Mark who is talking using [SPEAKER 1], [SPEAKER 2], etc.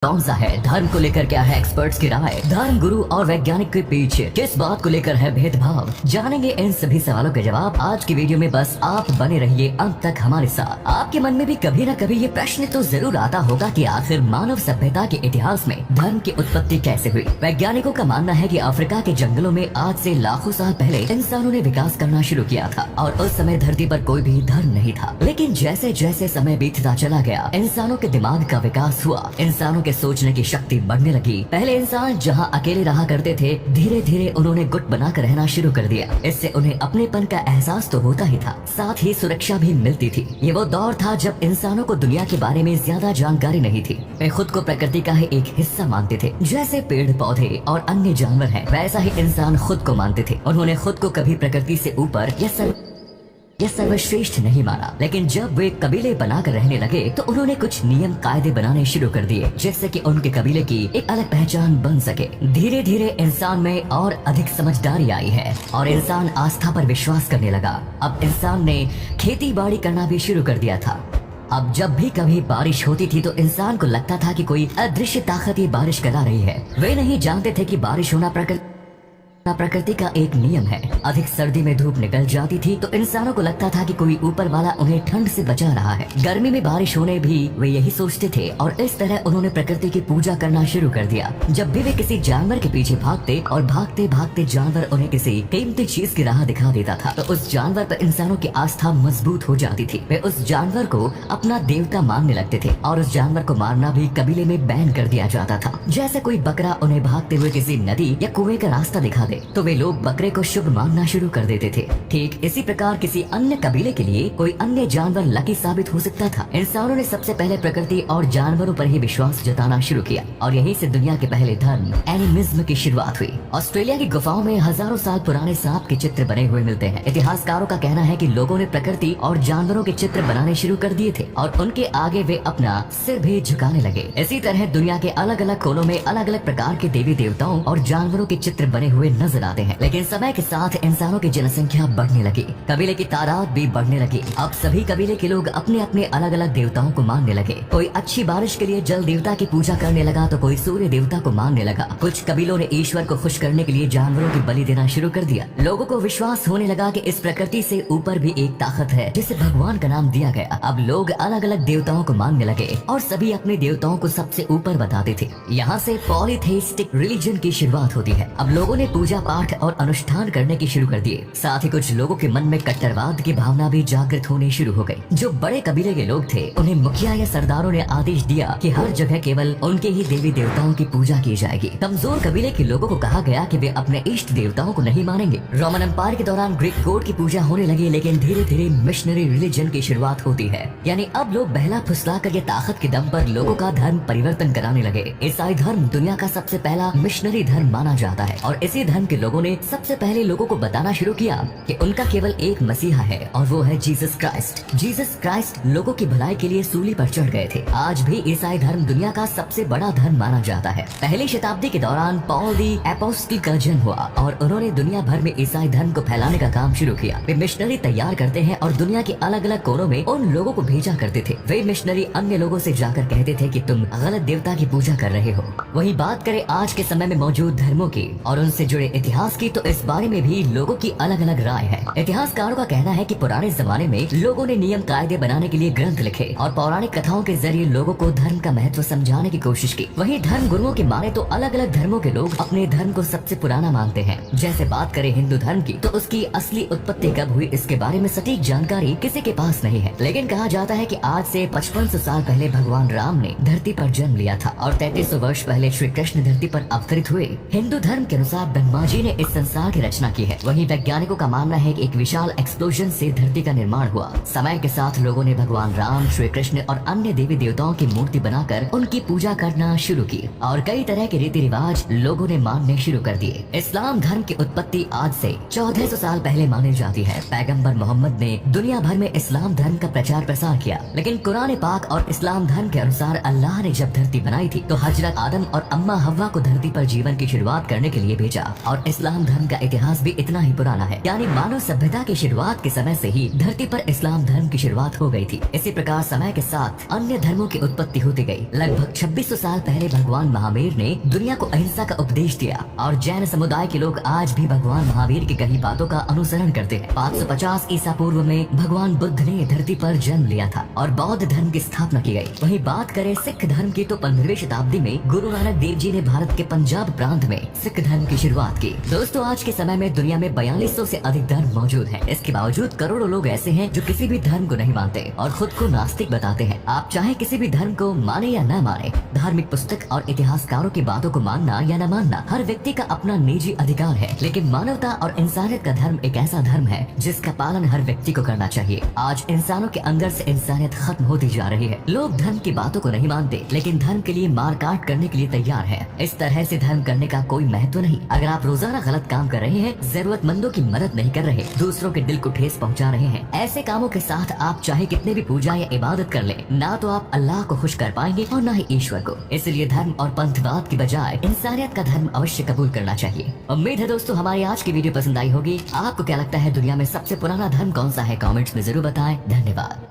[SPEAKER 1] कौन सा है, धर्म को लेकर क्या है एक्सपर्ट्स की राय, धर्म गुरु और वैज्ञानिक के पीछे किस बात को लेकर है भेदभाव, जानेंगे इन सभी सवालों के जवाब आज की वीडियो में। बस आप बने रहिए अंत तक हमारे साथ। आपके मन में भी कभी न कभी ये प्रश्न तो जरूर आता होगा कि आखिर मानव सभ्यता के इतिहास में धर्म की उत्पत्ति कैसे हुई। वैज्ञानिकों का मानना है कि अफ्रीका के जंगलों में आज से लाखों साल पहले इंसानों ने विकास करना शुरू किया था और उस समय धरती पर कोई भी धर्म नहीं था। लेकिन जैसे जैसे समय बीतता चला गया, इंसानों के दिमाग का विकास हुआ, इंसानों सोचने की शक्ति बढ़ने लगी। पहले इंसान जहां अकेले रहा करते थे, धीरे धीरे उन्होंने गुट बनाकर रहना शुरू कर दिया। इससे उन्हें अपनेपन का एहसास तो होता ही था, साथ ही सुरक्षा भी मिलती थी। ये वो दौर था जब इंसानों को दुनिया के बारे में ज्यादा जानकारी नहीं थी। वे खुद को प्रकृति का ही एक हिस्सा मानते थे। जैसे पेड़ पौधे और अन्य जानवर हैं, वैसा ही इंसान खुद को मानते थे। उन्होंने खुद को कभी प्रकृति से ऊपर यह सर्वश्रेष्ठ नहीं माना। लेकिन जब वे कबीले बनाकर रहने लगे तो उन्होंने कुछ नियम कायदे बनाने शुरू कर दिए, जिससे कि उनके कबीले की एक अलग पहचान बन सके। धीरे धीरे इंसान में और अधिक समझदारी आई है और इंसान आस्था पर विश्वास करने लगा। अब इंसान ने खेती बाड़ी करना भी शुरू कर दिया था। अब जब भी कभी बारिश होती थी तो इंसान को लगता था कि कोई अदृश्य ताकत ये बारिश करा रही है। वे नहीं जानते थे कि बारिश होना प्रकृति का एक नियम है। अधिक सर्दी में धूप निकल जाती थी तो इंसानों को लगता था कि कोई ऊपर वाला उन्हें ठंड से बचा रहा है। गर्मी में बारिश होने भी वे यही सोचते थे और इस तरह उन्होंने प्रकृति की पूजा करना शुरू कर दिया। जब भी वे किसी जानवर के पीछे भागते और भागते भागते जानवर उन्हें किसी कीमती चीज की राह दिखा देता था तो उस जानवर पर इंसानों की आस्था मजबूत हो जाती थी। वे उस जानवर को अपना देवता मानने लगते थे और उस जानवर को मारना भी कबीले में बैन कर दिया जाता था। जैसे कोई बकरा उन्हें भागते हुए किसी नदी या कुएं का रास्ता दिखा दे तो वे लोग बकरे को शुभ मानना शुरू कर देते थे। ठीक इसी प्रकार किसी अन्य कबीले के लिए कोई अन्य जानवर लकी साबित हो सकता था। इंसानों ने सबसे पहले प्रकृति और जानवरों पर ही विश्वास जताना शुरू किया और यहीं से दुनिया के पहले धर्म एनिमिज्म की शुरुआत हुई। ऑस्ट्रेलिया की गुफाओं में हजारों साल पुराने सांप के चित्र बने हुए मिलते हैं। इतिहासकारों का कहना है कि लोगों ने प्रकृति और जानवरों के चित्र बनाने शुरू कर दिए थे और उनके आगे वे अपना सिर भी झुकाने लगे। इसी तरह दुनिया के अलग अलग कोनों में अलग अलग प्रकार के देवी देवताओं और जानवरों के चित्र बने हुए नजर आते हैं। लेकिन समय के साथ इंसानों की जनसंख्या बढ़ने लगी, कबीले की तादाद भी बढ़ने लगी। अब सभी कबीले के लोग अपने अपने अलग अलग देवताओं को मानने लगे। कोई अच्छी बारिश के लिए जल देवता की पूजा करने लगा तो कोई सूर्य देवता को मानने लगा। कुछ कबीलों ने ईश्वर को खुश करने के लिए जानवरों की बलि देना शुरू कर दिया। लोगों को विश्वास होने लगा कि इस प्रकृति से ऊपर भी एक ताकत है जिसे भगवान का नाम दिया गया। अब लोग अलग अलग देवताओं को मानने लगे और सभी अपने देवताओं को सबसे ऊपर बताते थे। यहाँ से पॉलीथेइस्टिक रिलीजन की शुरुआत होती है। अब लोगों ने पूजा पाठ और अनुष्ठान करने की शुरू कर दिए। साथ ही कुछ लोगों के मन में कट्टरवाद की भावना भी जागृत होने शुरू हो गई। जो बड़े कबीले के लोग थे उन्हें मुखिया या सरदारों ने आदेश दिया कि हर जगह केवल उनके ही देवी देवताओं की पूजा की जाएगी। कमजोर कबीले के लोगों को कहा गया कि वे अपने इष्ट देवताओं को नहीं मानेंगे। रोमन एम्पायर के दौरान ग्रीक गॉड की पूजा होने लगी, लेकिन धीरे धीरे मिशनरी रिलीजन की शुरुआत होती है। यानी अब लोग बहला फुसला कर ये ताकत के दम पर लोगों का धर्म परिवर्तन कराने लगे। ईसाई धर्म दुनिया का सबसे पहला मिशनरी धर्म माना जाता है और इसी धर्म के लोगों ने सबसे पहले लोगों को बताना शुरू किया कि उनका केवल एक मसीहा है और वो है जीसस क्राइस्ट। जीसस क्राइस्ट लोगों की भलाई के लिए सूली पर चढ़ गए थे। आज भी ईसाई धर्म दुनिया का सबसे बड़ा धर्म माना जाता है। पहली शताब्दी के दौरान पॉल दी एपोस्टल का जन्म हुआ और उन्होंने दुनिया भर में ईसाई धर्म को फैलाने का काम शुरू किया। वे मिशनरी तैयार करते हैं और दुनिया के अलग अलग कोनों में उन लोगों को भेजा करते थे। वे मिशनरी अन्य लोगों से जाकर कहते थे कि तुम गलत देवता की पूजा कर रहे हो। वही बात करें आज के समय में मौजूद धर्मों की और उनसे जुड़े इतिहास की तो इस बारे में भी लोगों की अलग अलग राय है। इतिहासकारों का कहना है कि पुराने जमाने में लोगों ने नियम कायदे बनाने के लिए ग्रंथ लिखे और पौराणिक कथाओं के जरिए लोगों को धर्म का महत्व समझाने की कोशिश की। वहीं धर्म गुरुओं के माने तो अलग अलग धर्मों के लोग अपने धर्म को सबसे पुराना मानते हैं। जैसे बात करें हिंदू धर्म की तो उसकी असली उत्पत्ति कब हुई इसके बारे में सटीक जानकारी किसी के पास नहीं है। लेकिन कहा जाता है कि आज से 5500 साल पहले भगवान राम ने धरती पर जन्म लिया था और 3300 वर्ष पहले श्री कृष्ण धरती पर अवतरित हुए। हिंदू धर्म के अनुसार ब्रह्मा जी ने इस संसार की रचना की है। वहीं वैज्ञानिकों का मानना है कि एक विशाल एक्सप्लोजन से धरती का निर्माण हुआ। समय के साथ लोगों ने भगवान राम, श्री कृष्ण और अन्य देवी देवताओं की मूर्ति बनाकर उनकी पूजा करना शुरू की और कई तरह के रीति रिवाज लोगों ने मानने शुरू कर दिए। इस्लाम धर्म की उत्पत्ति आज से 1400 साल पहले मानी जाती है। पैगंबर मोहम्मद ने दुनिया भर में इस्लाम धर्म का प्रचार प्रसार किया। लेकिन कुरान पाक और इस्लाम धर्म के अनुसार अल्लाह ने जब धरती बनाई थी तो हजरत आदम और अम्मा हव्वा को धरती पर जीवन की शुरुआत करने के लिए भेजा और इस्लाम धर्म का इतिहास भी इतना ही पुराना है, यानी मानव सभ्यता की शुरुआत के समय से ही धरती पर इस्लाम धर्म की शुरुआत हो गई थी। इसी प्रकार समय के साथ अन्य धर्मों की उत्पत्ति होती गई। लगभग 2600 साल पहले भगवान महावीर ने दुनिया को अहिंसा का उपदेश दिया और जैन समुदाय के लोग आज भी भगवान महावीर की कही बातों का अनुसरण करते हैं। 550 ईसा पूर्व में भगवान बुद्ध ने धरती पर जन्म लिया था और बौद्ध धर्म की स्थापना की गई। वहीं बात करें सिख धर्म की तो 15वीं शताब्दी में गुरु नानक देव जी ने भारत के पंजाब प्रांत में सिख धर्म की शुरुआत की। दोस्तों, आज के समय में दुनिया में 4200 से अधिक धर्म मौजूद हैं। इसके बावजूद करोड़ों लोग ऐसे हैं जो किसी भी धर्म को नहीं मानते और खुद को नास्तिक बताते हैं। आप चाहे किसी भी धर्म को माने या न माने, धार्मिक पुस्तक और इतिहासकारों की बातों को मानना या न मानना हर व्यक्ति का अपना निजी अधिकार है, लेकिन मानवता और इंसानियत का धर्म एक ऐसा धर्म है जिसका पालन हर व्यक्ति को करना चाहिए। आज इंसानों के अंदर से इंसानियत खत्म होती जा रही है। लोग धर्म की बातों को नहीं मानते, लेकिन धर्म के लिए मार काट करने के लिए तैयार है। इस तरह से धर्म करने का कोई महत्व नहीं। अगर आप रोजाना गलत काम कर रहे हैं, जरूरतमंदों की मदद नहीं कर रहे, दूसरों के दिल को ठेस पहुंचा रहे हैं, ऐसे कामों के साथ आप चाहे कितने भी पूजा या इबादत कर लें, ना तो आप अल्लाह को खुश कर पाएंगे और ना ही ईश्वर को। इसलिए धर्म और पंथवाद की बजाय इंसानियत का धर्म अवश्य कबूल करना चाहिए। उम्मीद है दोस्तों हमारी आज की वीडियो पसंद आई होगी। आपको क्या लगता है दुनिया में सबसे पुराना धर्म कौन सा है? कमेंट्स में जरूर बताएं। धन्यवाद।